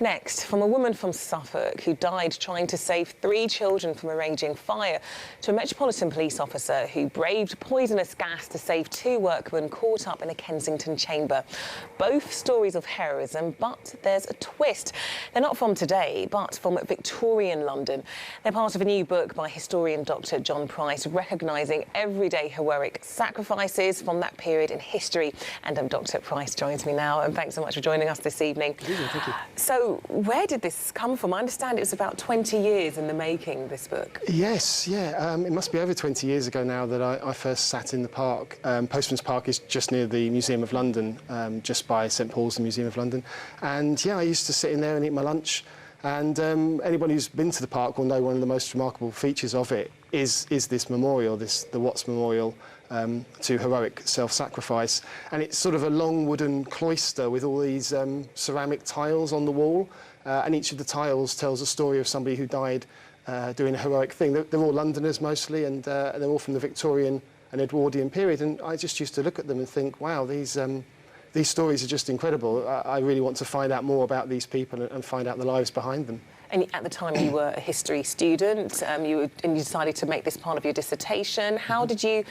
Next, from a woman from Suffolk who died trying to save 3 children from a raging fire, to a Metropolitan Police officer who braved poisonous gas to save 2 workmen caught up in a Kensington chamber. Both stories of heroism, but there's a twist. They're not from today, but from Victorian London. They're part of a new book by historian Dr. John Price, recognising everyday heroic sacrifices from that period in history. And Dr. Price joins me now, and thanks so much for joining us this evening. Thank you. So, where did this come from? I understand it was about 20 years in the making, this book. Yes, yeah. It must be over 20 years ago now that I first sat in the park. Postman's Park is just near the Museum of London, just by St Paul's, the Museum of London. And yeah, I used to sit in there and eat my lunch. And anybody who's been to the park will know one of the most remarkable features of it is this memorial, the Watts Memorial to heroic self-sacrifice. And it's sort of a long wooden cloister with all these ceramic tiles on the wall. And each of the tiles tells a story of somebody who died doing a heroic thing. They're all Londoners mostly, and they're all from the Victorian and Edwardian period. And I just used to look at them and think, wow, these stories are just incredible. I really want to find out more about these people and find out the lives behind them. And at the time you were a history student, and you decided to make this part of your dissertation. How did you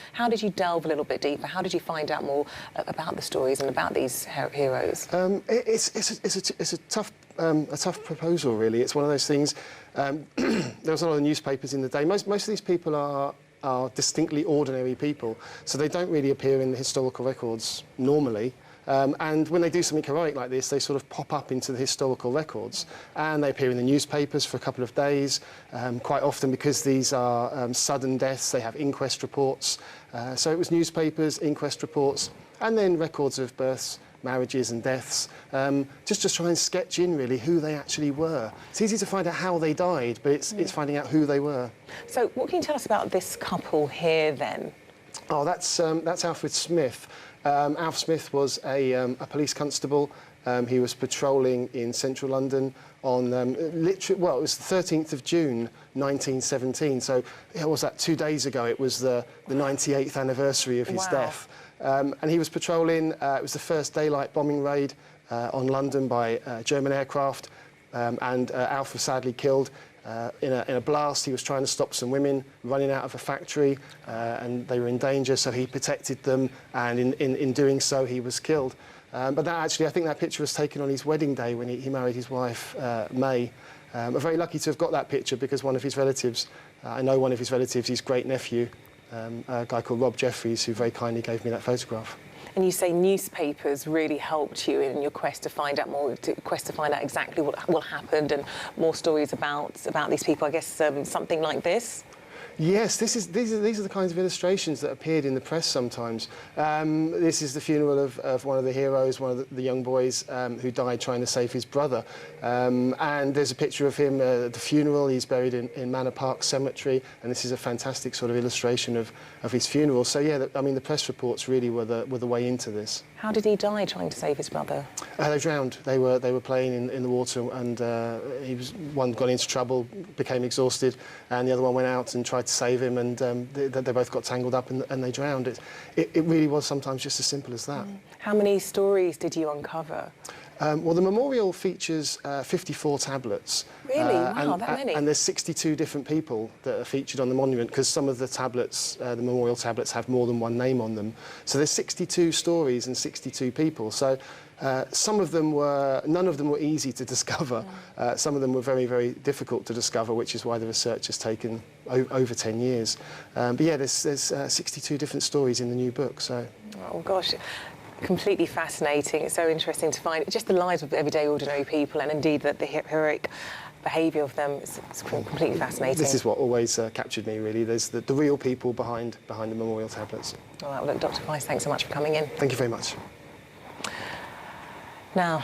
delve a little bit deeper? How did you find out more about the stories and about these heroes? It's a tough proposal, really. It's one of those things. There was a lot of newspapers in the day. Most of these people are distinctly ordinary people, so they don't really appear in the historical records normally. And when they do something heroic like this, they sort of pop up into the historical records, and they appear in the newspapers for a couple of days. Quite often, because these are sudden deaths, they have inquest reports. So it was newspapers, inquest reports, and then records of births, marriages and deaths, just to try and sketch in really who they actually were. It's easy to find out how they died, but it's finding out who they were. So what can you tell us about this couple here then? Oh, that's Alfred Smith. Alf Smith was a police constable. He was patrolling in central London on, it was the 13th of June, 1917. So, what was that, 2 days ago? It was the 98th anniversary of his death. And he was patrolling. It was the first daylight bombing raid on London by German aircraft. And Alf was sadly killed. In a blast. He was trying to stop some women running out of a factory, and they were in danger, so he protected them, and in doing so he was killed. But that actually, I think that picture was taken on his wedding day when he married his wife, May. I'm very lucky to have got that picture because one of his relatives, I know one of his relatives, his great-nephew, a guy called Rob Jeffries, who very kindly gave me that photograph. And you say newspapers really helped you in your quest to find out more, exactly what happened, and more stories about these people. I guess something like this. Yes, these are the kinds of illustrations that appeared in the press sometimes. This is the funeral of one of the heroes, one of the young boys who died trying to save his brother. And there's a picture of him at the funeral. He's buried in Manor Park Cemetery, and this is a fantastic sort of illustration of his funeral. So yeah, I mean, the press reports really were the way into this. How did he die trying to save his brother? They drowned. They were playing in the water, and one got into trouble, became exhausted, and the other one went out and tried to save him, and they both got tangled up and they drowned. It really was sometimes just as simple as that. How many stories did you uncover? Well, the memorial features 54 tablets. Really? Wow, that many? And there's 62 different people that are featured on the monument, because some of the tablets, the memorial tablets, have more than one name on them. So there's 62 stories and 62 people. So none of them were easy to discover. Some of them were very, very difficult to discover, which is why the research has taken over 10 years. But yeah, there's 62 different stories in the new book. So. Oh gosh. Completely fascinating. It's so interesting to find just the lives of everyday ordinary people, and indeed the heroic behaviour of them. It's completely fascinating. This is what always captured me, really. There's the real people behind the memorial tablets. All right, well, look, Dr. Price, thanks so much for coming in. Thank you very much. Now,